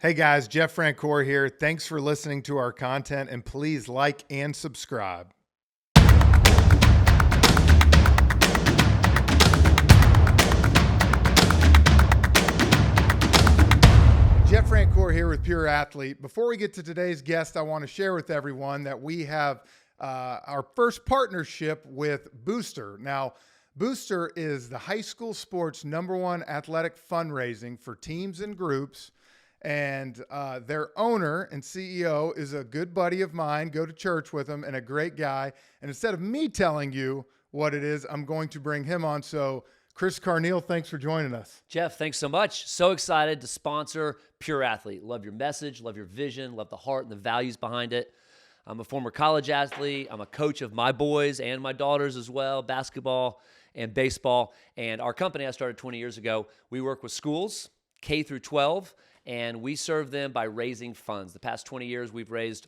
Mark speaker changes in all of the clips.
Speaker 1: Hey guys, Jeff Francoeur here. Thanks for listening to our content and please like and subscribe. Jeff Francoeur here with Pure Athlete. Before we get to today's guest, I want to share with everyone that we have our first partnership with Booster. Now, Booster is the high school sports #1 athletic fundraising for teams and groups. And their owner and CEO is a good buddy of mine. Go to church with him and a great guy. And instead of me telling you what it is, I'm going to bring him on. So, Chris Carneal, thanks for joining us.
Speaker 2: Jeff, thanks so much. So excited to sponsor Pure Athlete. Love your message, love your vision, love the heart and the values behind it. I'm a former college athlete. I'm a coach of my boys and my daughters as well, basketball and baseball. And our company I started 20 years ago, we work with schools, K through 12, and we serve them by raising funds. The past 20 years, we've raised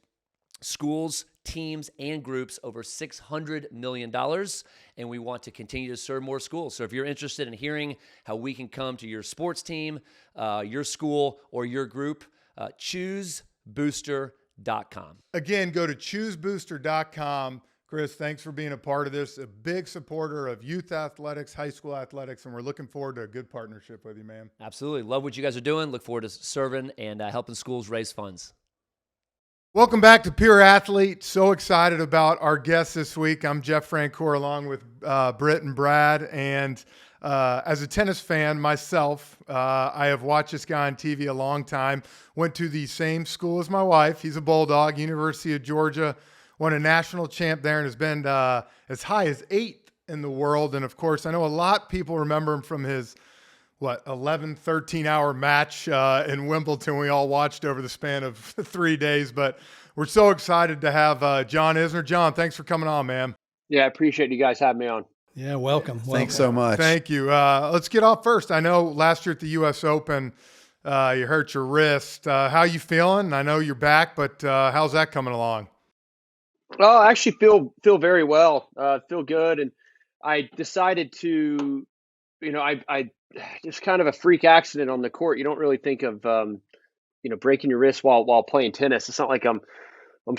Speaker 2: schools, teams, and groups over $600 million, and we want to continue to serve more schools. So if you're interested in hearing how we can come to your sports team, your school, or your group, choosebooster.com.
Speaker 1: Again, go to choosebooster.com. Chris, thanks for being a part of this. A big supporter of youth athletics, high school athletics, and we're looking forward to a good partnership with you, man.
Speaker 2: Absolutely. Love what you guys are doing. Look forward to serving and helping schools raise funds.
Speaker 1: Welcome back to Pure Athlete. So excited about our guest this week. I'm Jeff Francoeur along with Britt and Brad. And as a tennis fan myself, I have watched this guy on TV a long time. Went to the same school as my wife. He's a Bulldog, University of Georgia. Won a national champ there and has been as high as 8th in the world. And, of course, I know a lot of people remember him from his 11, 13-hour match in Wimbledon we all watched over the span of 3 days. But we're so excited to have John Isner. John, thanks for coming on, man.
Speaker 3: Yeah, I appreciate you guys having me on.
Speaker 4: Yeah, welcome.
Speaker 5: Thanks so much.
Speaker 1: Thank you. Let's get off first. I know last year at the U.S. Open, you hurt your wrist. How you feeling? I know you're back, but how's that coming along?
Speaker 3: Oh, I actually feel very well. Feel good, and I decided to, I just kind of a freak accident on the court. You don't really think of, breaking your wrist while playing tennis. It's not like I'm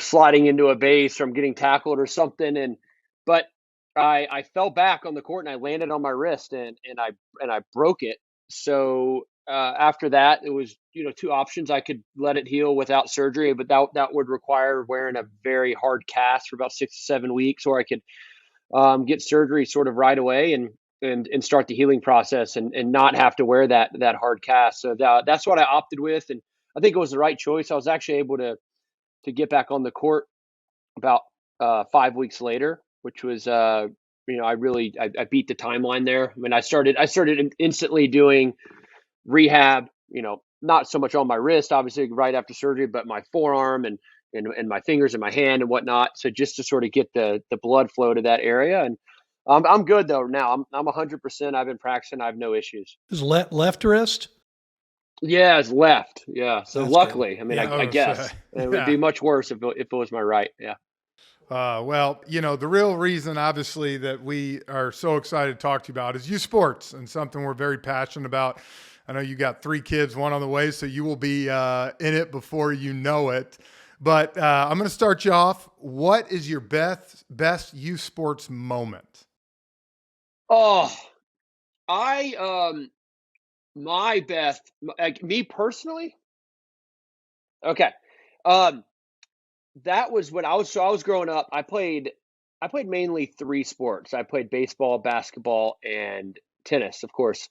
Speaker 3: sliding into a base or I'm getting tackled or something. But I fell back on the court and I landed on my wrist and I broke it. So after that, it was two options. I could let it heal without surgery, but that would require wearing a very hard cast for about 6 to 7 weeks, or I could get surgery sort of right away and start the healing process and not have to wear that hard cast. So that's what I opted with, and I think it was the right choice. I was actually able to get back on the court about 5 weeks later, which was I beat the timeline there. I mean, I started instantly doing rehab, not so much on my wrist, obviously right after surgery, but my forearm and my fingers and my hand and whatnot. So just to sort of get the blood flow to that area. And I'm good though now. I'm 100%. I've been practicing. I have no issues.
Speaker 4: Is left wrist?
Speaker 3: Yeah, it's left. Yeah. So
Speaker 4: That's
Speaker 3: luckily,
Speaker 4: good.
Speaker 3: I mean,
Speaker 1: Yeah,
Speaker 3: I guess it would be much worse if it was my right. Yeah.
Speaker 1: Well, the real reason, obviously, that we are so excited to talk to you about is youth sports and something we're very passionate about. I know you got 3 kids, 1 on the way, so you will be in it before you know it. But I'm going to start you off. What is your best youth sports moment?
Speaker 3: Oh, my best, like me personally. Okay. That was when I was growing up. I played mainly 3 sports. I played baseball, basketball, and tennis, of course.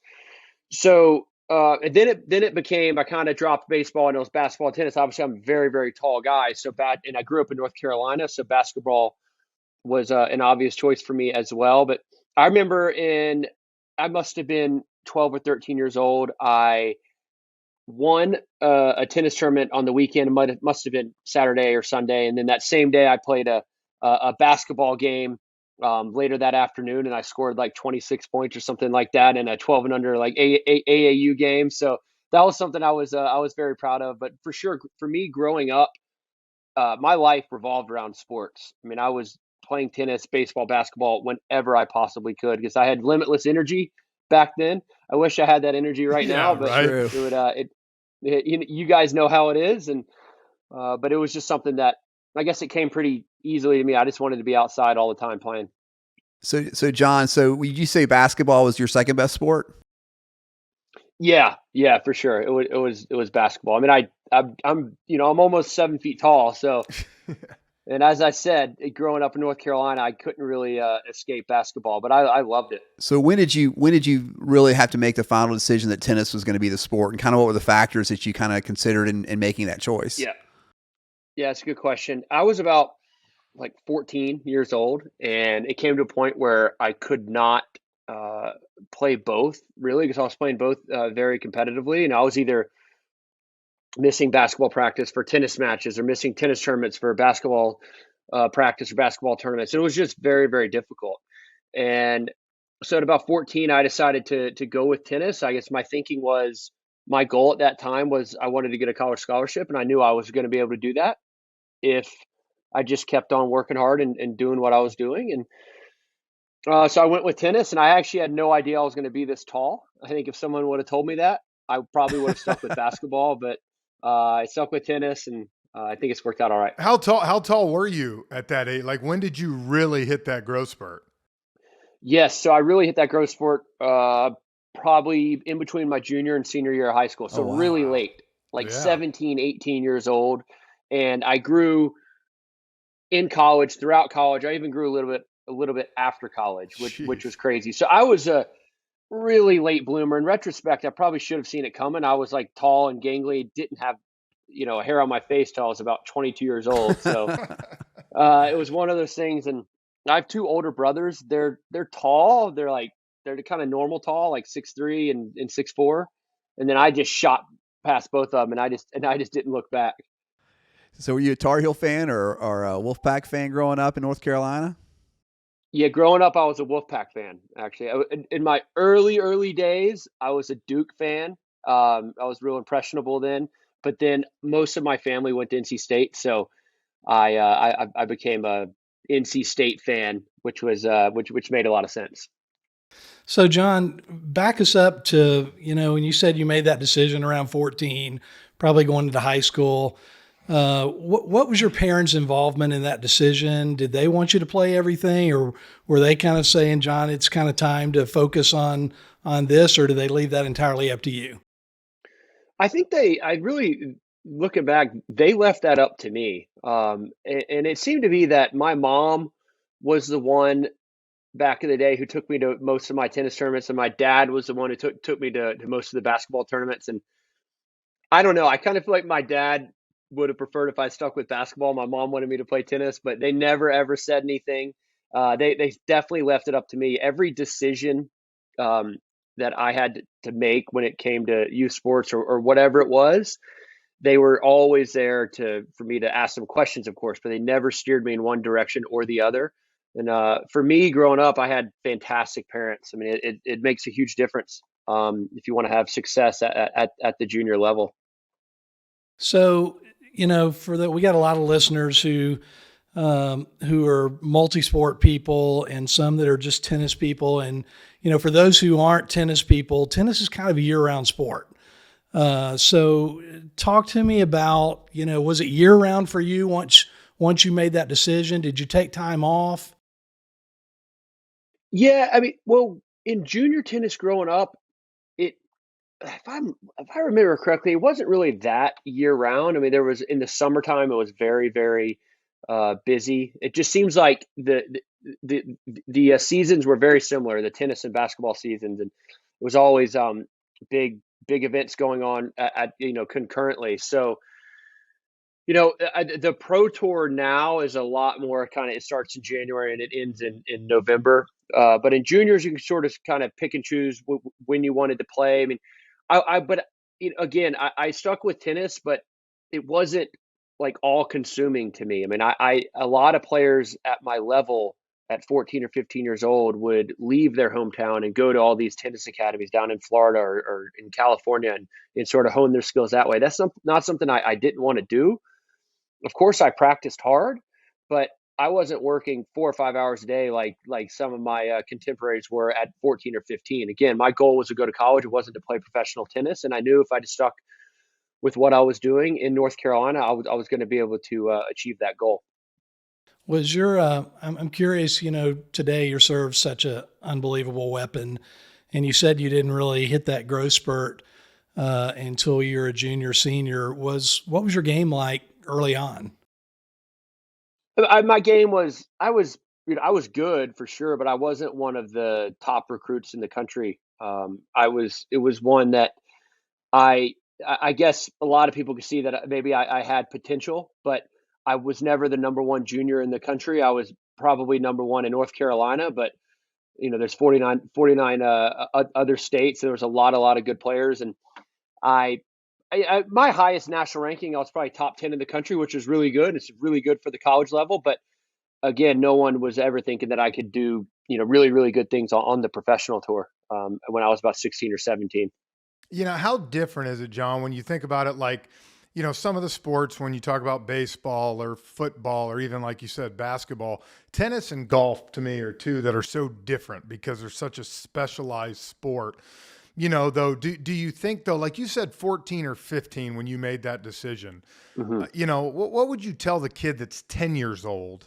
Speaker 3: So, and then it became, I kind of dropped baseball and it was basketball and tennis. Obviously, I'm a very, very tall guy. And I grew up in North Carolina. So basketball was an obvious choice for me as well. But I remember I must have been 12 or 13 years old. I won a tennis tournament on the weekend. It must have been Saturday or Sunday. And then that same day I played a basketball game later that afternoon, and I scored like 26 points or something like that in a 12 and under like AAU game. So that was something I was very proud of. But for sure, for me growing up, my life revolved around sports. I mean, I was playing tennis, baseball, basketball whenever I possibly could because I had limitless energy back then. I wish I had that energy right now, but
Speaker 1: right.
Speaker 3: it would You guys know how it is, and but it was just something that I guess it came pretty easily to me. I just wanted to be outside all the time playing.
Speaker 5: So John, so would you say basketball was your second best sport?
Speaker 3: Yeah, for sure. It was basketball. I mean, I'm almost 7 feet tall, so. And as I said, growing up in North Carolina, I couldn't really escape basketball, but I loved it.
Speaker 5: So when did you really have to make the final decision that tennis was going to be the sport, and kind of what were the factors that you kind of considered in making that choice?
Speaker 3: Yeah, yeah, it's a good question. I was about like 14 years old, and it came to a point where I could not uh, play both really because I was playing both very competitively, and I was either missing basketball practice for tennis matches or missing tennis tournaments for basketball practice or basketball tournaments. And it was just very, very difficult. And so at about 14, I decided to go with tennis. I guess my thinking was my goal at that time was I wanted to get a college scholarship, and I knew I was going to be able to do that if I just kept on working hard and doing what I was doing. And so I went with tennis, and I actually had no idea I was going to be this tall. I think if someone would have told me that, I probably would have stuck with basketball, but I stuck with tennis, and I think it's worked out all right.
Speaker 1: How tall were you at that age? Like, when did you really hit that growth spurt?
Speaker 3: Yes, so I really hit that growth spurt probably in between my junior and senior year of high school.
Speaker 5: Oh
Speaker 3: So really
Speaker 5: wow.
Speaker 3: late, like
Speaker 1: Yeah.
Speaker 3: 17, 18 years old. And I grew in college, throughout college. I even grew a little bit after college, which
Speaker 1: Jeez.
Speaker 3: was crazy. So I was a really late bloomer. In retrospect, I probably should have seen it coming. I was like tall and gangly, didn't have, hair on my face till I was about 22 years old. So it was one of those things. And I have two older brothers. They're tall. They're kind of normal tall, like 6'3" and 6'4". And then I just shot past both of them, and I just didn't look back.
Speaker 5: So were you a Tar Heel fan or a Wolfpack fan growing up in North Carolina?
Speaker 3: Yeah, growing up, I was a Wolfpack fan. Actually, in my early days, I was a Duke fan. I was real impressionable then. But then most of my family went to NC State, so I became a NC State fan, which made a lot of sense.
Speaker 4: So, John, back us up to, when you said you made that decision around 14, probably going into high school. What was your parents' involvement in that decision? Did they want you to play everything, or were they kind of saying, John, it's kind of time to focus on this, or do they leave that entirely up to you?
Speaker 3: I really, looking back, they left that up to me. And it seemed to be that my mom was the one back in the day who took me to most of my tennis tournaments, and my dad was the one who took me to most of the basketball tournaments. And I don't know, I kind of feel like my dad would have preferred if I stuck with basketball. My mom wanted me to play tennis, but they never ever said anything. They definitely left it up to me. Every decision um, that I had to make when it came to youth sports or whatever it was, they were always there for me to ask them questions, of course, but they never steered me in one direction or the other. And for me, growing up, I had fantastic parents. I mean, it makes a huge difference if you want to have success at the junior level.
Speaker 4: So, we got a lot of listeners who are multi-sport people and some that are just tennis people. And, for those who aren't tennis people, tennis is kind of a year-round sport. So talk to me about, was it year-round for you once you made that decision? Did you take time off?
Speaker 3: Yeah, I mean, well, in junior tennis growing up, it if I remember correctly, it wasn't really that year round. I mean, there was in the summertime, it was very, very busy. It just seems like the seasons were very similar, the tennis and basketball seasons, and it was always big big events going on concurrently. So the Pro Tour now is a lot more kind of, it starts in January and it ends in November. But in juniors, you can sort of kind of pick and choose when you wanted to play. I mean, but again, I stuck with tennis, but it wasn't like all consuming to me. I mean, a lot of players at my level at 14 or 15 years old would leave their hometown and go to all these tennis academies down in Florida or in California and sort of hone their skills that way. That's not something I didn't want to do. Of course, I practiced hard, but I wasn't working 4 or 5 hours a day like some of my contemporaries were at 14 or 15. Again, my goal was to go to college. It wasn't to play professional tennis, and I knew if I just stuck with what I was doing in North Carolina, I was going to be able to achieve that goal.
Speaker 4: Was your I'm curious, today your serve's such a unbelievable weapon, and you said you didn't really hit that growth spurt until you're a junior, senior. What was your game like early on?
Speaker 3: My game was I was good for sure, but I wasn't one of the top recruits in the country. It was one that I I guess a lot of people could see that maybe I had potential, but I was never the number one junior in the country. I was probably number one in North Carolina, but there's 49 other states. There was a lot of good players, and I, my highest national ranking, I was probably top 10 in the country, which is really good. It's really good for the college level, but again, no one was ever thinking that I could do, really, really good things on the professional tour when I was about 16 or 17.
Speaker 1: How different is it, John, when you think about it? Like, some of the sports, when you talk about baseball or football, or even like you said, basketball, tennis and golf to me are two that are so different because they're such a specialized sport. Though, do you think though, like you said, 14 or 15, when you made that decision,
Speaker 3: Hmm.
Speaker 1: what would you tell the kid that's 10 years old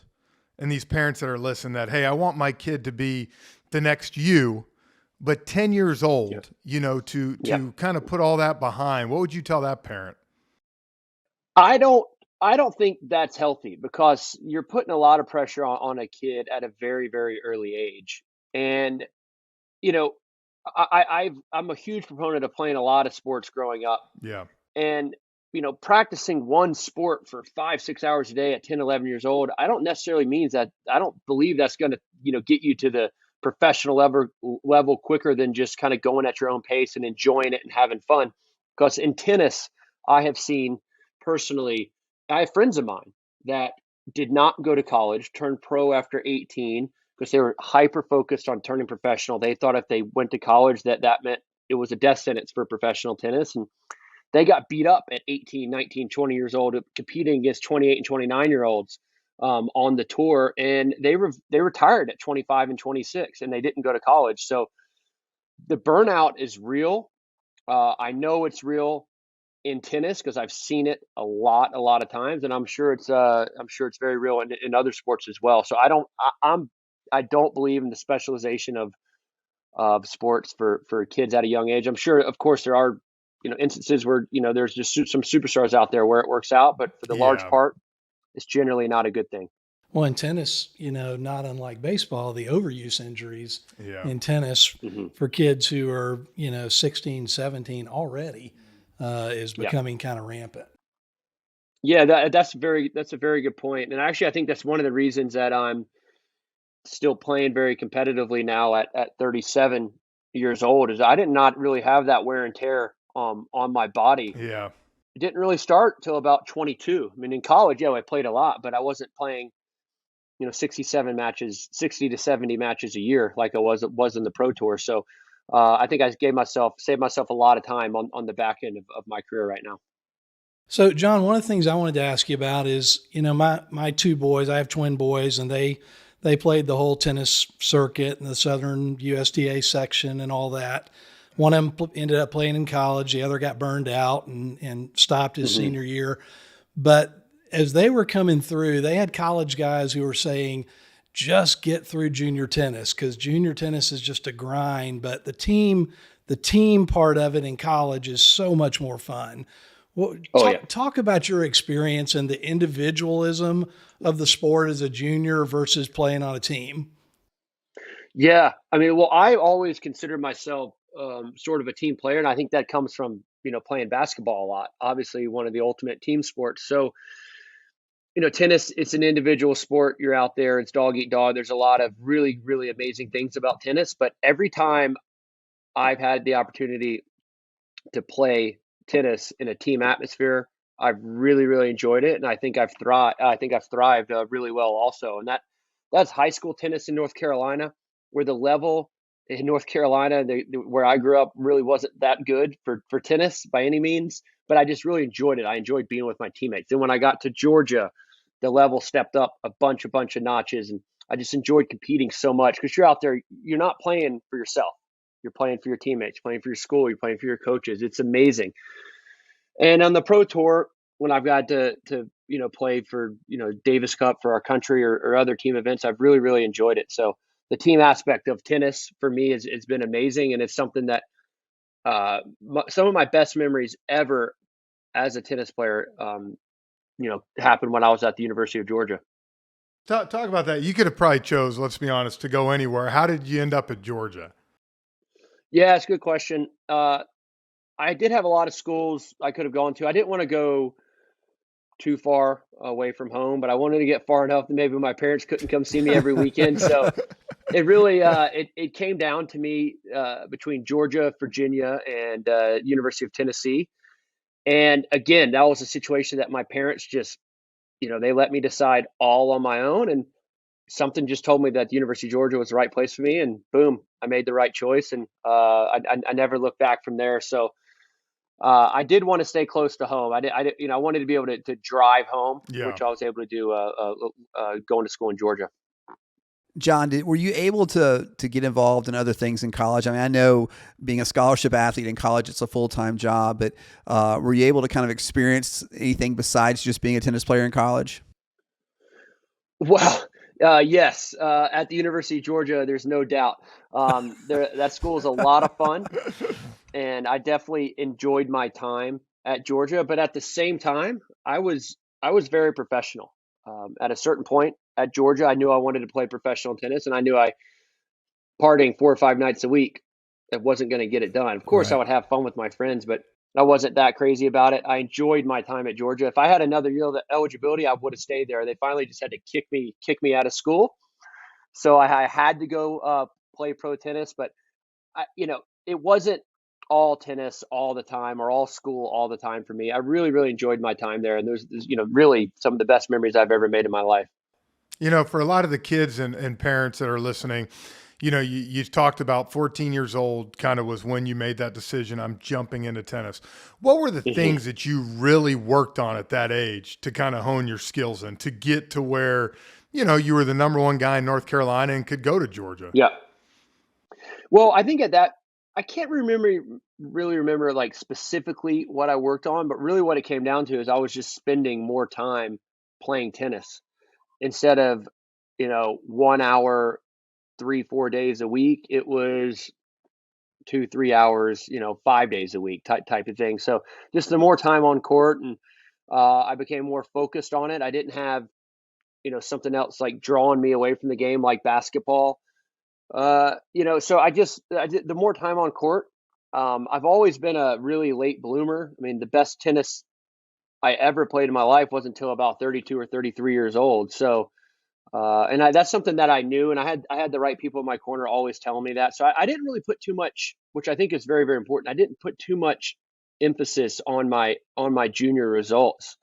Speaker 1: and these parents that are listening that, hey, I want my kid to be the next you, but 10 years
Speaker 3: Yeah.
Speaker 1: old, to kind of put all that behind, what would you tell that parent?
Speaker 3: I don't I don't think that's healthy because you're putting a lot of pressure on a kid at a very, very early age. And, you know, I'm a huge proponent of playing a lot of sports growing up.
Speaker 1: Yeah.
Speaker 3: And, practicing one sport for 5, 6 hours a day at 10, 11 years old, I don't necessarily means that I don't believe that's going to, get you to the professional level quicker than just kind of going at your own pace and enjoying it and having fun. Because in tennis, I have seen personally, I have friends of mine that did not go to college, turned pro after 18 because they were hyper focused on turning professional. They thought if they went to college that meant it was a death sentence for professional tennis. And they got beat up at 18, 19, 20 years old competing against 28 and 29-year-olds on the tour. And they retired at 25 and 26, and they didn't go to college. So the burnout is real. I know it's real in tennis because I've seen it a lot of times, and I'm sure it's very real in other sports as well. So I don't believe in the specialization of sports for kids at a young age. I'm sure, of course, there are instances where there's just some superstars out there where it works out, but for the large
Speaker 1: Yeah.
Speaker 3: part, it's generally not a good thing.
Speaker 4: Well, in tennis, not unlike baseball, the overuse injuries
Speaker 1: Yeah.
Speaker 4: in tennis
Speaker 3: Hmm.
Speaker 4: for kids who are, 16, 17 already is
Speaker 3: Yeah.
Speaker 4: becoming kind of rampant.
Speaker 3: Yeah, that's a very good point. And actually, I think that's one of the reasons that I'm still playing very competitively now at 37 years old is I did not really have that wear and tear on my body.
Speaker 1: Yeah.
Speaker 3: It didn't really start till about 22. I mean, in college, yeah, I played a lot, but I wasn't playing 67 matches, 60 to 70 matches a year like I was in the pro tour. So I think I saved myself a lot of time on the back end of my career right now.
Speaker 4: So, John, one of the things I wanted to ask you about is, my two boys, I have twin boys, and they played the whole tennis circuit and the Southern USTA section and all that. One of them ended up playing in college. The other got burned out and stopped his
Speaker 3: Hmm.
Speaker 4: senior year. But as they were coming through, they had college guys who were saying, just get through junior tennis because junior tennis is just a grind. But the team part of it in college is so much more fun. Well,
Speaker 3: Oh yeah.
Speaker 4: talk about your experience and the individualism of the sport as a junior versus playing on a team.
Speaker 3: Yeah, I mean, well, I always consider myself sort of a team player, and I think that comes from playing basketball a lot. Obviously, one of the ultimate team sports. So, tennis, it's an individual sport. You're out there, it's dog eat dog. There's a lot of really, really amazing things about tennis, but every time I've had the opportunity to play tennis in a team atmosphere, I've really, really enjoyed it, and I think I've thrived. I think I've thrived really well also, and that's high school tennis in North Carolina, where the level in North Carolina, where I grew up, really wasn't that good for tennis by any means. But I just really enjoyed it. I enjoyed being with my teammates. Then when I got to Georgia, the level stepped up a bunch of notches, and I just enjoyed competing so much because you're out there, you're not playing for yourself. You're playing for your teammates, playing for your school, you're playing for your coaches. It's amazing. And on the pro tour, when I've got to play for, Davis Cup for our country or other team events, I've really, really enjoyed it. So the team aspect of tennis for me has been amazing. And it's something that some of my best memories ever as a tennis player, happened when I was at the University of Georgia.
Speaker 1: Talk about that. You could have probably chose, let's be honest, to go anywhere. How did you end up at Georgia?
Speaker 3: Yeah, it's a good question. I did have a lot of schools I could have gone to. I didn't want to go too far away from home, but I wanted to get far enough that maybe my parents couldn't come see me every weekend. So it really it came down to me between Georgia, Virginia, and University of Tennessee. And again, that was a situation that my parents just, they let me decide all on my own, and something just told me that the University of Georgia was the right place for me, and boom, I made the right choice, and I never looked back from there. So I did want to stay close to home. I wanted to be able to drive home,
Speaker 1: Yeah.
Speaker 3: which I was able to do going to school in Georgia.
Speaker 5: John, were you able to get involved in other things in college? I mean, I know being a scholarship athlete in college, it's a full-time job, but were you able to kind of experience anything besides just being a tennis player in college?
Speaker 3: Well, yes, at the University of Georgia, there's no doubt. That school is a lot of fun, and I definitely enjoyed my time at Georgia. But at the same time, I was very professional. At a certain point at Georgia, I knew I wanted to play professional tennis, and I knew partying 4 or 5 nights a week, it wasn't going to get it done. Of course, I
Speaker 1: Right.
Speaker 3: would have fun with my friends, but I wasn't that crazy about it. I enjoyed my time at Georgia. If I had another year of eligibility, I would have stayed there. They finally just had to kick me out of school, so I had to go play pro tennis. But it wasn't all tennis all the time or all school all the time for me. I really, really enjoyed my time there, and there's really some of the best memories I've ever made in my life.
Speaker 1: For a lot of the kids and parents that are listening, you talked about 14 years old kind of was when you made that decision. I'm jumping into tennis. What were the
Speaker 3: Mhm.
Speaker 1: things that you really worked on at that age to kind of hone your skills and to get to where, you were the number one guy in North Carolina and could go to Georgia?
Speaker 3: Yeah. Well, I think at that, I can't really remember like specifically what I worked on, but really what it came down to is I was just spending more time playing tennis instead of, 1 hour, 3, 4 days a week. It was 2, 3 hours, 5 days a week type of thing. So just the more time on court, and I became more focused on it. I didn't have, something else like drawing me away from the game like basketball. So the more time on court. I've always been a really late bloomer. I mean, the best tennis I ever played in my life wasn't until about 32 or 33 years old. So, that's something that I knew, and I had the right people in my corner always telling me that. So I didn't really put too much, which I think is very, very important. I didn't put too much emphasis on my junior results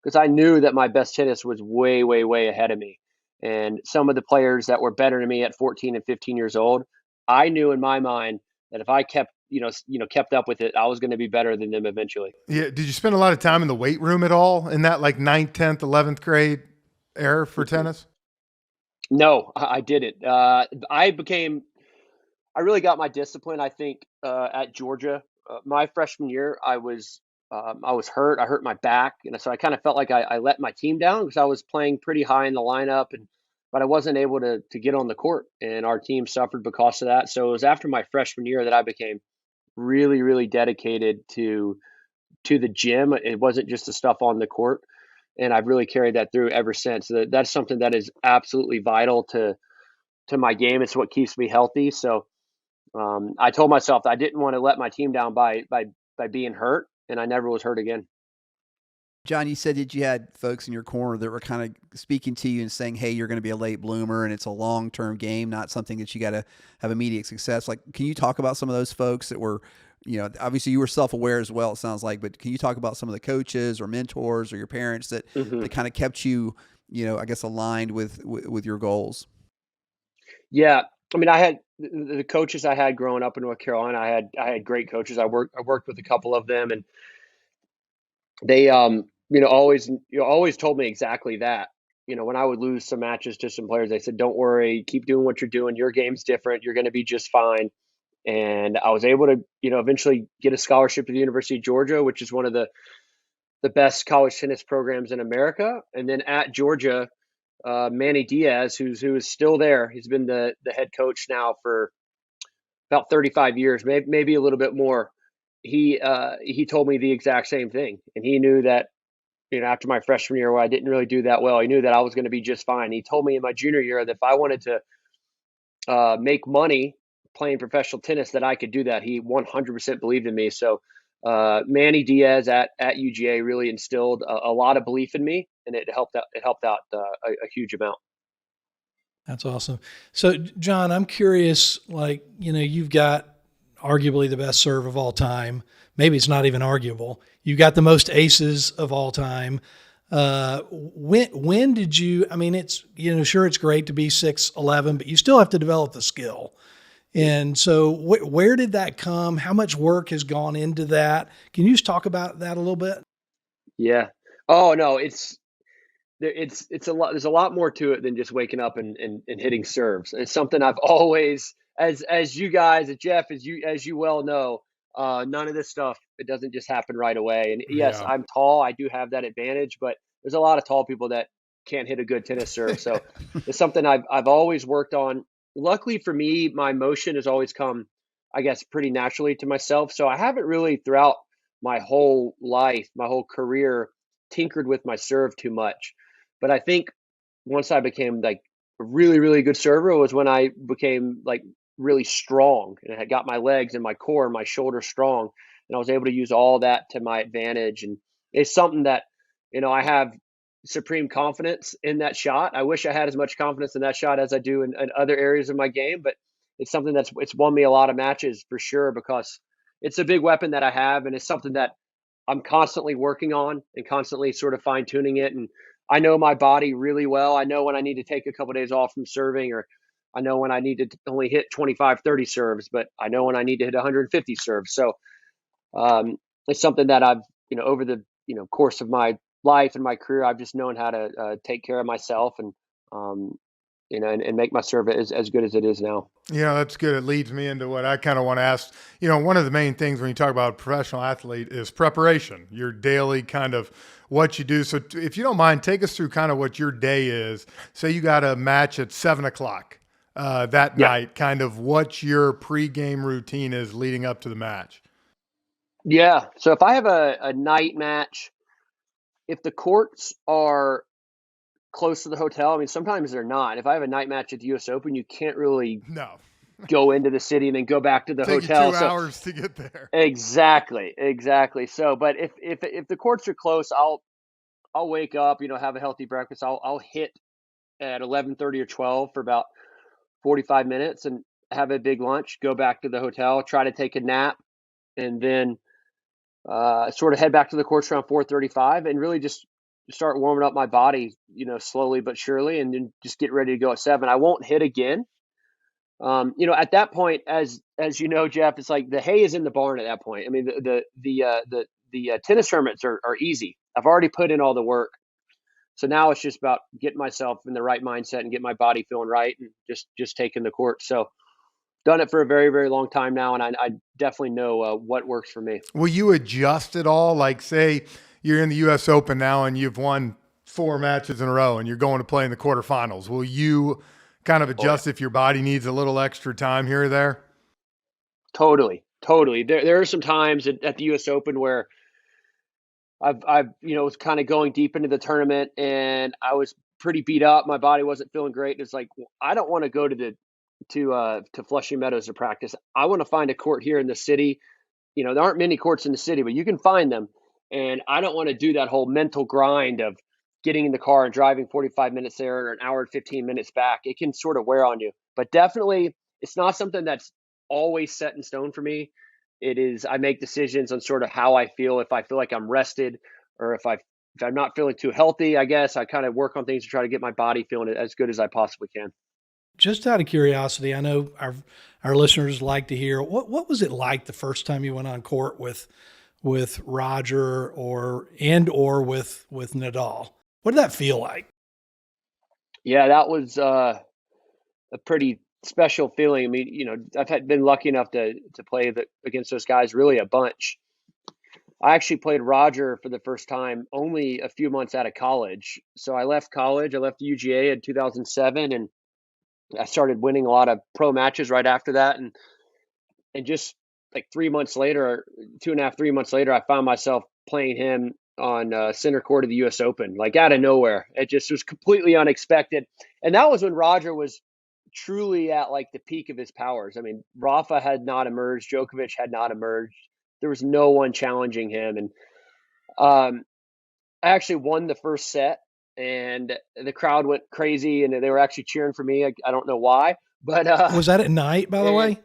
Speaker 3: because I knew that my best tennis was way, way, way ahead of me. And some of the players that were better than me at 14 and 15 years old, I knew in my mind that if I kept up with it, I was going to be better than them eventually.
Speaker 1: Yeah. Did you spend a lot of time in the weight room at all in that like ninth, 10th, 11th grade era for tennis?
Speaker 3: No, I didn't. I really got my discipline, I think, at Georgia. My freshman year, I was hurt. I hurt my back, and so I kind of felt like I let my team down because I was playing pretty high in the lineup, but I wasn't able to get on the court, and our team suffered because of that. So it was after my freshman year that I became really, really dedicated to the gym. It wasn't just the stuff on the court, and I've really carried that through ever since. So that's something that is absolutely vital to my game. It's what keeps me healthy. So I told myself that I didn't want to let my team down by being hurt, and I never was hurt again.
Speaker 5: John, you said that you had folks in your corner that were kind of speaking to you and saying, "Hey, you're going to be a late bloomer, and it's a long-term game, not something that you got to have immediate success." Like, can you talk about some of those folks that were, obviously you were self-aware as well, it sounds like, but can you talk about some of the coaches or mentors or your parents that
Speaker 3: Hmm.
Speaker 5: kind of kept you, I guess, aligned with your goals?
Speaker 3: Yeah, I mean, I had the coaches I had growing up in North Carolina. I had great coaches. I worked with a couple of them, and they always told me exactly that. When I would lose some matches to some players, they said, "Don't worry, keep doing what you're doing. Your game's different. You're going to be just fine." And I was able to, eventually get a scholarship to the University of Georgia, which is one of the the best college tennis programs in America. And then at Georgia, Manny Diaz, who is still there. He's been the head coach now for about 35 years, maybe a little bit more. He told me the exact same thing, and he knew that, after my freshman year where I didn't really do that well, he knew that I was going to be just fine. He told me in my junior year that if I wanted to make money playing professional tennis, that I could do that. He 100% believed in me. So Manny Diaz at UGA really instilled a lot of belief in me, and it helped out. It helped out a huge amount.
Speaker 4: That's awesome. So, John, I'm curious, you've got arguably the best serve of all time. Maybe it's not even arguable. You got the most aces of all time. When did you, it's, sure, it's great to be 6'11", but you still have to develop the skill. And so where did that come? How much work has gone into that? Can you just talk about that a little bit?
Speaker 3: Yeah. Oh, no, it's a lot. There's a lot more to it than just waking up and hitting serves. It's something I've always, as you guys, Jeff, as you well know, none of this stuff, it doesn't just happen right away. And yes,
Speaker 1: Yeah.
Speaker 3: I'm tall. I do have that advantage, but there's a lot of tall people that can't hit a good tennis serve. So it's something I've always worked on. Luckily for me, my motion has always come, I guess, pretty naturally to myself. So I haven't really throughout my whole life, my whole career, tinkered with my serve too much. But I think once I became like a really, really good server was when I became like really strong, and I had got my legs and my core and my shoulders strong, and I was able to use all that to my advantage. And it's something that, I have supreme confidence in that shot. I wish I had as much confidence in that shot as I do in other areas of my game, but it's something it's won me a lot of matches for sure, because it's a big weapon that I have, and it's something that I'm constantly working on and constantly sort of fine tuning it. And I know my body really well. I know when I need to take a couple of days off from serving, or I know when I need to only hit 25, 30 serves, but I know when I need to hit 150 serves. So it's something that I've, over the, course of my life and my career, I've just known how to take care of myself and, and make my serve as good as it is now.
Speaker 1: That's good. It leads me into what I kind of want to ask. One of the main things when you talk about a professional athlete is preparation, your daily kind of what you do. So if you don't mind, take us through kind of what your day is. Say you got a match at 7:00 that night, kind of what your pregame routine is leading up to the match.
Speaker 3: Yeah. So if I have a night match, if the courts are close to the hotel, sometimes they're not. If I have a night match at the U.S. Open, you can't really go into the city and then go back to the hotel.
Speaker 1: Take you 2 hours to get there.
Speaker 3: Exactly. So, but if the courts are close, I'll wake up, have a healthy breakfast. I'll hit at 11:30 or 12 for about 45 minutes and have a big lunch, go back to the hotel, try to take a nap, and then sort of head back to the courts around 4:35 and really just start warming up my body, slowly but surely, and then just get ready to go at 7. I won't hit again. At that point, as you know, Jeff, it's like the hay is in the barn at that point. The tennis tournaments are easy. I've already put in all the work. So now it's just about getting myself in the right mindset and get my body feeling right and just taking the court. So done it for a very, very long time now, and I definitely know what works for me.
Speaker 1: Will you adjust at all? Like, say you're in the U.S. Open now and you've won 4 matches in a row and you're going to play in the quarterfinals. Will you kind of adjust if your body needs a little extra time here or there?
Speaker 3: Totally. There are some times at the U.S. Open where I've was kind of going deep into the tournament and I was pretty beat up. My body wasn't feeling great. It's like, I don't want to go to Flushing Meadows to practice. I want to find a court here in the city. There aren't many courts in the city, but you can find them. And I don't want to do that whole mental grind of getting in the car and driving 45 minutes there or an hour and 15 minutes back. It can sort of wear on you. But definitely, it's not something that's always set in stone for me. It is, I make decisions on sort of how I feel. If I feel like I'm rested, or if I'm not feeling too healthy, I guess I kind of work on things to try to get my body feeling as good as I possibly can.
Speaker 4: Just out of curiosity, I know our listeners like to hear, what was it like the first time you went on court with Roger or with Nadal? What did that feel like?
Speaker 3: Yeah, that was a pretty special feeling. I've been lucky enough to play against those guys really a bunch. I actually played Roger for the first time only a few months out of college. So I left college. I left UGA in 2007, and I started winning a lot of pro matches right after that. And just like 3 months later, 2.5, 3 months later, I found myself playing him on center court of the U.S. Open, like out of nowhere. It just was completely unexpected. And that was when Roger was truly at like the peak of his powers. I mean, Rafa had not emerged. Djokovic had not emerged. There was no one challenging him. And I actually won the first set, and the crowd went crazy, and they were actually cheering for me. I don't know why, but
Speaker 4: Was that at night, by the
Speaker 3: and
Speaker 4: way?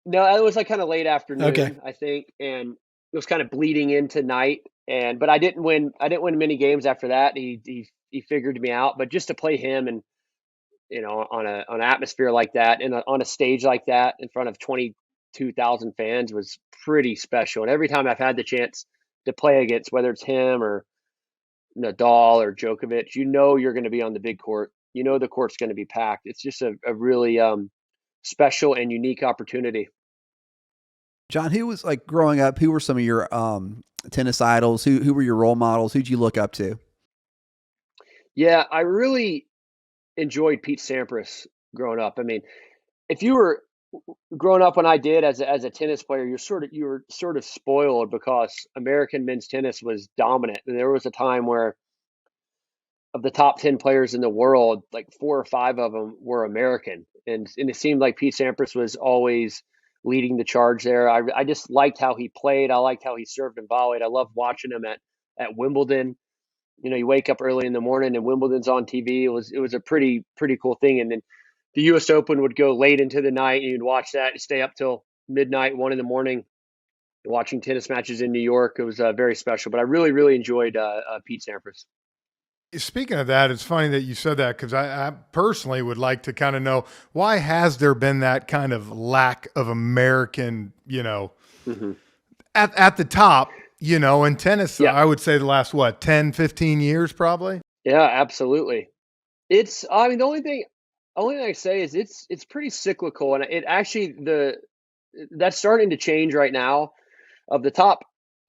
Speaker 3: no, it was like kind of late
Speaker 4: Okay.
Speaker 3: afternoon, I think, and it was kind of bleeding into night. And but I didn't win. I didn't win many games after that. He figured me out. But just to play him, and on an atmosphere like that, and on a stage like that in front of 22,000 fans was pretty special. And every time I've had the chance to play against, whether it's him or Nadal or Djokovic, you're going to be on the big court. The court's going to be packed. It's just a really special and unique opportunity.
Speaker 5: John, who was like growing up? Who were some of your tennis idols? Who were your role models? Who'd you look up to?
Speaker 3: Yeah, I really enjoyed Pete Sampras growing up. I mean, if you were growing up when I did as a tennis player, you were sort of spoiled because American men's tennis was dominant. And there was a time where of the top 10 players in the world, like 4 or 5 of them were American. And it seemed like Pete Sampras was always leading the charge there. I just liked how he played. I liked how he served and volleyed. I loved watching him at Wimbledon. You wake up early in the morning and Wimbledon's on TV. It was a pretty cool thing. And then the U.S. Open would go late into the night, and you'd watch that and stay up till midnight, 1 in the morning, watching tennis matches in New York. It was very special. But I really, really enjoyed Pete Sampras.
Speaker 1: Speaking of that, it's funny that you said that because I personally would like to kind of know why has there been that kind of lack of American,
Speaker 3: Mm-hmm.
Speaker 1: at the top, in tennis,
Speaker 3: Yeah.
Speaker 1: I would say the last, 10, 15 years probably?
Speaker 3: Yeah, absolutely. I mean, the only thing I say is it's pretty cyclical, and it actually that's starting to change right now. Of the top,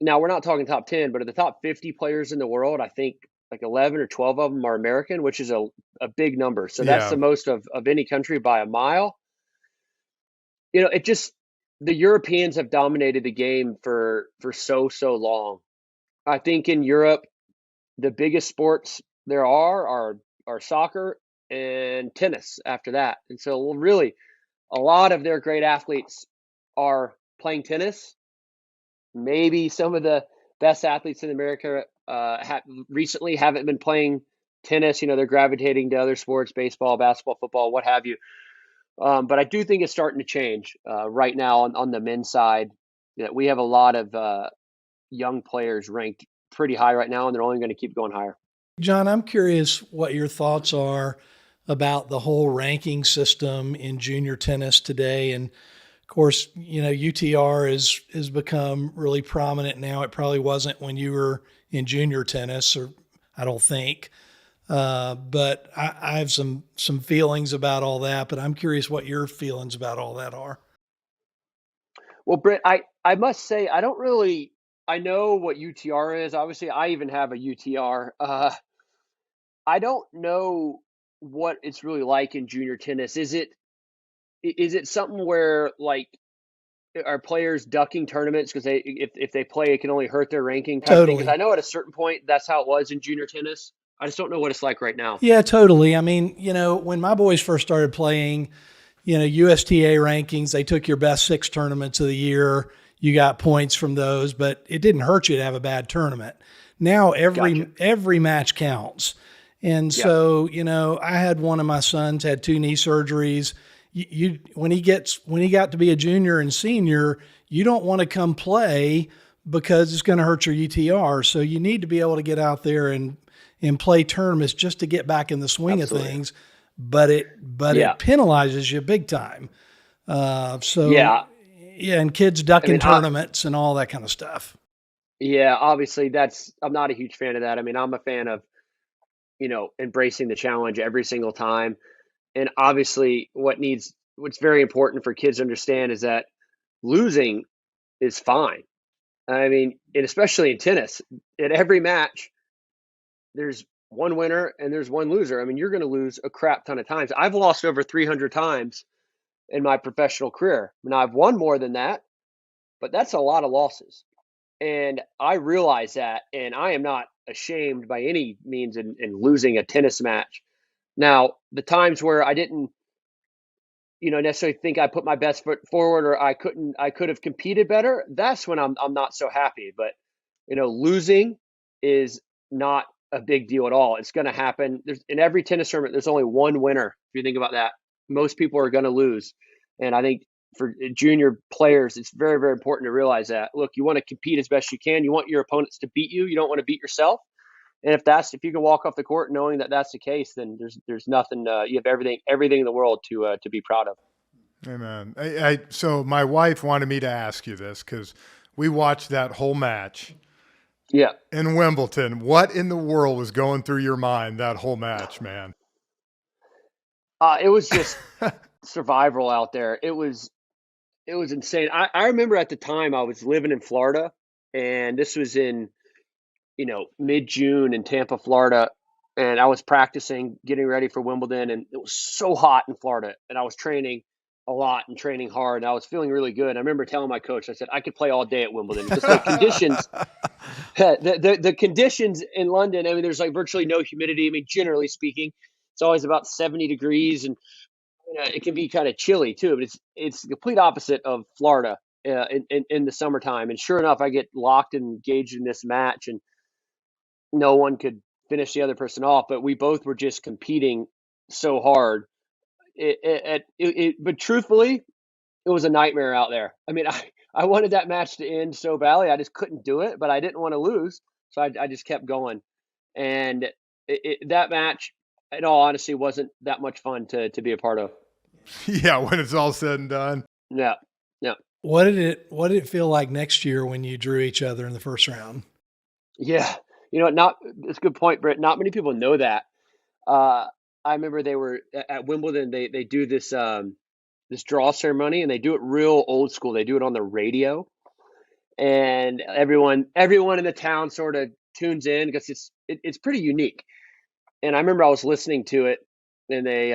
Speaker 3: now we're not talking top 10, but of the top 50 players in the world, I think like 11 or 12 of them are American, which is a big number. So that's
Speaker 1: Yeah.
Speaker 3: the most of any country by a mile. It just the Europeans have dominated the game for so long. I think in Europe, the biggest sports there are soccer and tennis after that. And so really a lot of their great athletes are playing tennis. Maybe some of the best athletes in America recently haven't been playing tennis. They're gravitating to other sports, baseball, basketball, football, what have you. But I do think it's starting to change right now on the men's side. We have a lot of young players ranked pretty high right now, and they're only going to keep going higher.
Speaker 4: John, I'm curious what your thoughts are about the whole ranking system in junior tennis today. And of course, UTR has become really prominent now. It probably wasn't when you were in junior tennis, or I don't think. But I have some feelings about all that. But I'm curious what your feelings about all that are.
Speaker 3: Well, Britt, I must say I know what UTR is. Obviously, I even have a UTR. I don't know what it's really like in junior tennis. Is it something where like are players ducking tournaments because if they play it can only hurt their ranking type thing? Because I
Speaker 4: Totally.
Speaker 3: know at a certain point that's how it was in junior tennis. I just don't know what it's like right now.
Speaker 4: Yeah, totally. I mean, when my boys first started playing, USTA rankings, they took your best 6 tournaments of the year. You got points from those, but it didn't hurt you to have a bad tournament. Now
Speaker 3: Gotcha.
Speaker 4: every match counts. And
Speaker 3: Yeah,
Speaker 4: so, I had one of my sons had 2 knee surgeries. When he got to be a junior and senior, you don't want to come play because it's going to hurt your UTR. So you need to be able to get out there and play tournaments just to get back in the swing of
Speaker 3: absolutely.
Speaker 4: things. But it
Speaker 3: Yeah,
Speaker 4: penalizes you big time. So
Speaker 3: yeah.
Speaker 4: yeah, and kids
Speaker 3: I
Speaker 4: ducking
Speaker 3: mean,
Speaker 4: tournaments and all that kind of stuff.
Speaker 3: yeah. Obviously, I'm not a huge fan of that. I mean, I'm a fan of embracing the challenge every single time. And obviously, what's very important for kids to understand is that losing is fine. I mean, and especially in tennis, at every match, there's one winner and there's one loser. I mean, you're going to lose a crap ton of times. I've lost over 300 times in my professional career. Now, I've won more than that, but that's a lot of losses. And I realize that, and I am not ashamed by any means in losing a tennis match. Now, the times where I didn't, necessarily think I put my best foot forward, or I could have competed better, that's when I'm not so happy. But, losing is not a big deal at all. It's going to happen. In every tennis tournament, there's only one winner. If you think about that, most people are going to lose. And I think for junior players, it's very, very important to realize that. Look, you want to compete as best you can. You want your opponents to beat you. You don't want to beat yourself. And if you can walk off the court knowing that that's the case, then there's nothing. You have everything in the world to be proud of.
Speaker 1: Amen. So my wife wanted me to ask you this because we watched that whole match.
Speaker 3: Yeah.
Speaker 1: In Wimbledon, what in the world was going through your mind that whole match, man?
Speaker 3: It was just survival out there. It was insane. I remember at the time I was living in Florida, and this was in, mid-June in Tampa, Florida. And I was practicing, getting ready for Wimbledon, and it was so hot in Florida. And I was training a lot and training hard, and I was feeling really good. I remember telling my coach, I said, I could play all day at Wimbledon. Just the conditions, the conditions in London, I mean, there's like virtually no humidity. I mean, generally speaking, it's always about 70 degrees, and it can be kind of chilly too, but it's the complete opposite of Florida in the summertime. And sure enough, I get locked and engaged in this match, and no one could finish the other person off, but we both were just competing so hard. But truthfully, it was a nightmare out there. I mean, I wanted that match to end so badly. I just couldn't do it, but I didn't want to lose. So I just kept going. And that match, in all honesty, wasn't that much fun to be a part of.
Speaker 1: Yeah, when it's all said and done.
Speaker 3: Yeah.
Speaker 4: What did it feel like next year when you drew each other in the first round?
Speaker 3: Yeah. It's a good point, Britt. Not many people know that. I remember they were at Wimbledon. They do this this draw ceremony, and they do it real old school. They do it on the radio, and everyone in the town sort of tunes in because it's pretty unique. And I remember I was listening to it, and they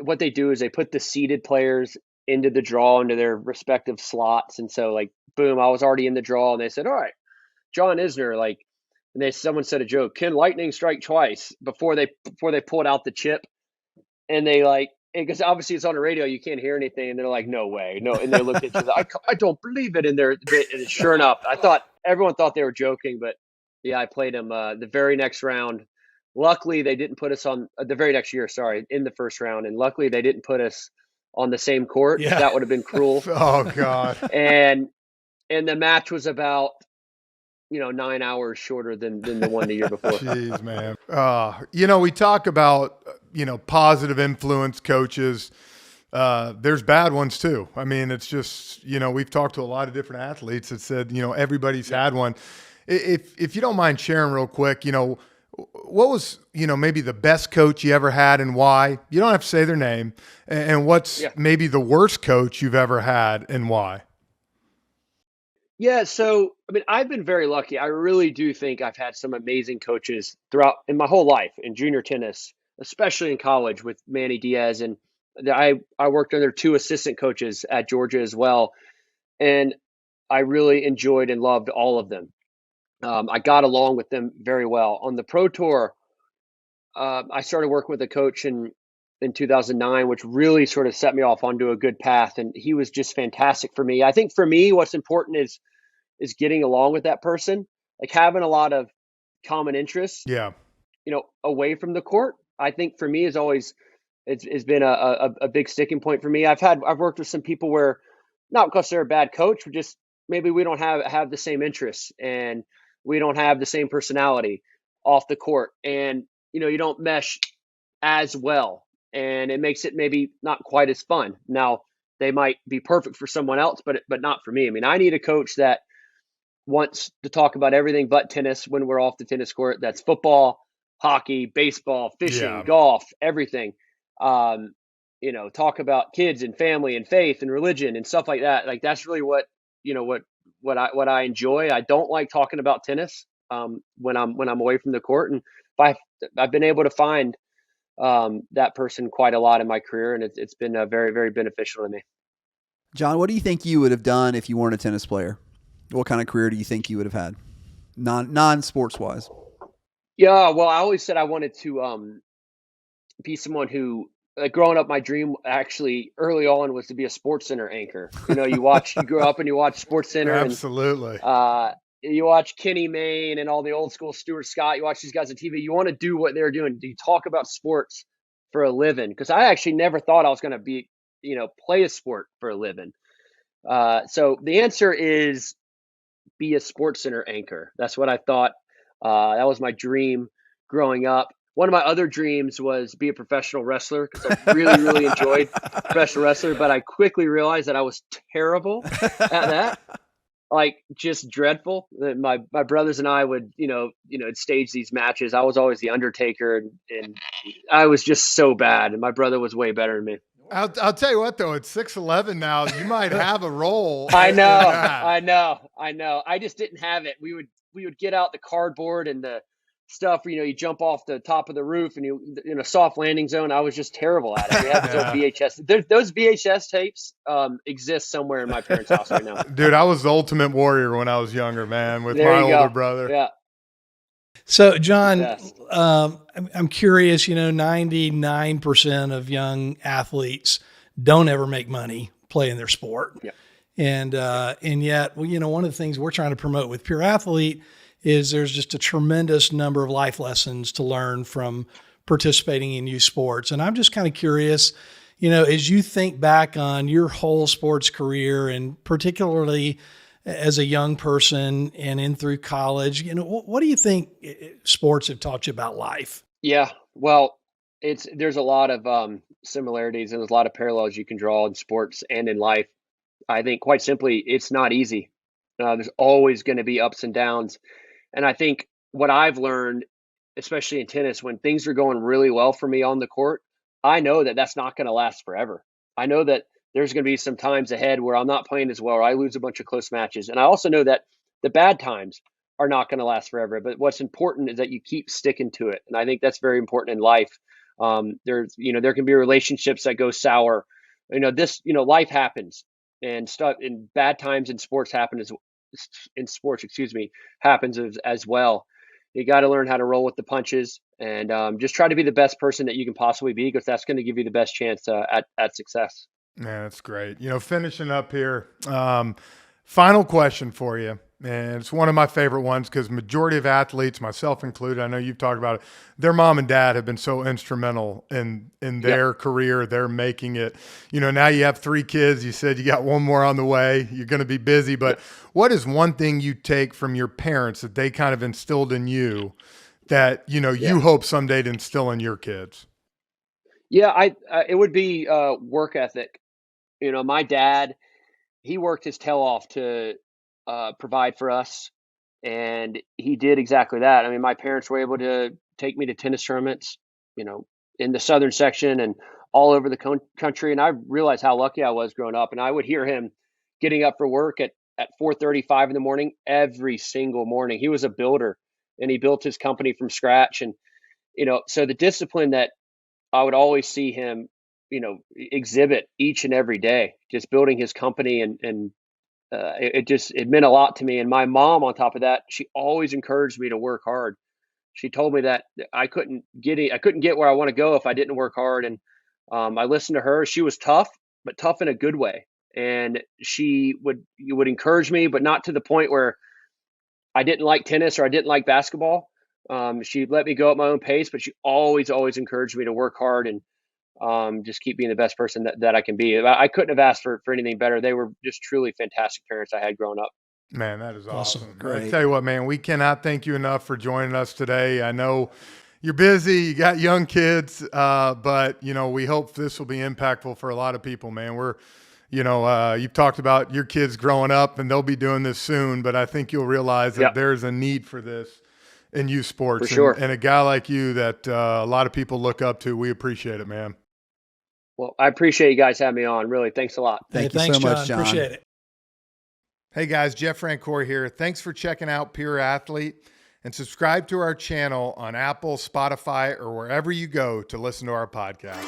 Speaker 3: what they do is they put the seeded players into the draw into their respective slots, and so like boom, I was already in the draw, and they said, all right, John Isner, like. And someone said a joke, can lightning strike twice before they pulled out the chip? And they because obviously it's on the radio, you can't hear anything. And they're like, no way, no. And they looked at each other, I don't believe it. And sure enough, everyone thought they were joking, but yeah, I played them the very next round. Luckily, they didn't put us on the very next year, in the first round. And luckily they didn't put us on the same court.
Speaker 4: Yeah.
Speaker 3: That would have been cruel.
Speaker 1: Oh God.
Speaker 3: And the match was about, 9 hours shorter than the one the year before.
Speaker 1: Jeez, man. We talk about, positive influence coaches. There's bad ones too. I mean, it's just, we've talked to a lot of different athletes that said, everybody's had one. If you don't mind sharing real quick, what was, maybe the best coach you ever had and why? You don't have to say their name. And what's maybe the worst coach you've ever had and why?
Speaker 3: Yeah, so I mean, I've been very lucky. I really do think I've had some amazing coaches throughout in my whole life in junior tennis, especially in college with Manny Diaz, and I worked under 2 assistant coaches at Georgia as well, and I really enjoyed and loved all of them. I got along with them very well. On the pro tour, I started working with a coach in 2009, which really sort of set me off onto a good path, and he was just fantastic for me. I think for me, what's important is getting along with that person, like having a lot of common interests, away from the court. I think for me is always, it's been a big sticking point for me. I've worked with some people where not because they're a bad coach, but just maybe we don't have the same interests and we don't have the same personality off the court. And, you don't mesh as well. And it makes it maybe not quite as fun. Now they might be perfect for someone else, but not for me. I mean, I need a coach that wants to talk about everything but tennis when we're off the tennis court. That's football, hockey, baseball, fishing, golf, everything. Talk about kids and family and faith and religion and stuff like that. Like that's really what what I enjoy. I don't like talking about tennis when I'm away from the court, and I've been able to find that person quite a lot in my career, and it's been very, very beneficial to me.
Speaker 5: John, what do you think you would have done if you weren't a tennis player? What kind of career do you think you would have had, non-sports wise?
Speaker 3: Yeah, well, I always said I wanted to be someone who, like, growing up, my dream actually early on was to be a Sports Center anchor. You grow up and you watch Sports Center,
Speaker 1: Absolutely.
Speaker 3: and you watch Kenny Mayne and all the old school Stuart Scott. You watch these guys on TV. You want to do what they're doing. You talk about sports for a living, because I actually never thought I was going to be, play a sport for a living. So the answer is be a Sports Center anchor. That's what I thought. That was my dream growing up. One of my other dreams was be a professional wrestler, because I really, really enjoyed professional wrestler, but I quickly realized that I was terrible at that. Like, just dreadful. My brothers and I would, stage these matches. I was always the Undertaker, and I was just so bad. And my brother was way better than me.
Speaker 1: I'll tell you what, though, at 6'11" now, you might have a role.
Speaker 3: I
Speaker 1: in
Speaker 3: know,
Speaker 1: that.
Speaker 3: I know. I just didn't have it. We would get out the cardboard and the stuff where, you jump off the top of the roof and soft landing zone. I was just terrible at it. We had those VHS. Those VHS tapes exist somewhere in my parents' house right now.
Speaker 1: Dude, I was the Ultimate Warrior when I was younger, man, with
Speaker 3: There
Speaker 1: my
Speaker 3: you
Speaker 1: older
Speaker 3: go.
Speaker 1: brother.
Speaker 3: Yeah.
Speaker 4: So, John,
Speaker 3: Yes.
Speaker 4: I'm curious, 99% of young athletes don't ever make money playing their sport.
Speaker 3: Yeah.
Speaker 4: And yet, one of the things we're trying to promote with Pure Athlete is there's just a tremendous number of life lessons to learn from participating in youth sports. And I'm just kind of curious, as you think back on your whole sports career, and particularly as a young person and in through college, what do you think sports have taught you about life?
Speaker 3: Yeah. Well, there's a lot of similarities, and there's a lot of parallels you can draw in sports and in life. I think, quite simply, it's not easy. There's always going to be ups and downs. And I think what I've learned, especially in tennis, when things are going really well for me on the court, I know that that's not going to last forever. I know that there's going to be some times ahead where I'm not playing as well, or I lose a bunch of close matches. And I also know that the bad times are not going to last forever. But what's important is that you keep sticking to it. And I think that's very important in life. There can be relationships that go sour. Life happens, and stuff, and bad times in sports happens as well. You got to learn how to roll with the punches, and just try to be the best person that you can possibly be, because that's going to give you the best chance at success.
Speaker 1: Man, that's great. Finishing up here, final question for you. And it's one of my favorite ones, because majority of athletes, myself included, I know you've talked about it, their mom and dad have been so instrumental in their career. They're making it. Now you have 3 kids. You said you got one more on the way. You're going to be busy. But what is one thing you take from your parents that they kind of instilled in you that, you hope someday to instill in your kids?
Speaker 3: Yeah, it would be work ethic. My dad, he worked his tail off to provide for us, and he did exactly that. I mean, my parents were able to take me to tennis tournaments, in the southern section and all over the country. And I realized how lucky I was growing up. And I would hear him getting up for work at 4:35 in the morning every single morning. He was a builder, and he built his company from scratch. And so the discipline that I would always see him exhibit each and every day, just building his company, and it meant a lot to me. And my mom, on top of that, she always encouraged me to work hard. She told me that I couldn't get where I want to go if I didn't work hard. And I listened to her. She was tough, but tough in a good way. And she would encourage me, but not to the point where I didn't like tennis or I didn't like basketball. She let me go at my own pace, but she always encouraged me to work hard and just keep being the best person that I can be. I couldn't have asked for anything better. They were just truly fantastic parents I had growing up.
Speaker 1: Man, that is awesome.
Speaker 5: Great.
Speaker 1: I tell you what, man, we cannot thank you enough for joining us today. I know you're busy, you got young kids, but we hope this will be impactful for a lot of people, man. You've talked about your kids growing up, and they'll be doing this soon, but I think you'll realize that there's a need for this in youth sports.
Speaker 3: For sure.
Speaker 1: And a guy like you that a lot of people look up to. We appreciate it, man.
Speaker 3: Well, I appreciate you guys having me on. Really, thanks a lot.
Speaker 5: Thank you
Speaker 4: thanks,
Speaker 5: so much, John.
Speaker 4: Appreciate it.
Speaker 1: Hey guys, Jeff Francoeur here. Thanks for checking out Pure Athlete, and subscribe to our channel on Apple, Spotify, or wherever you go to listen to our podcast.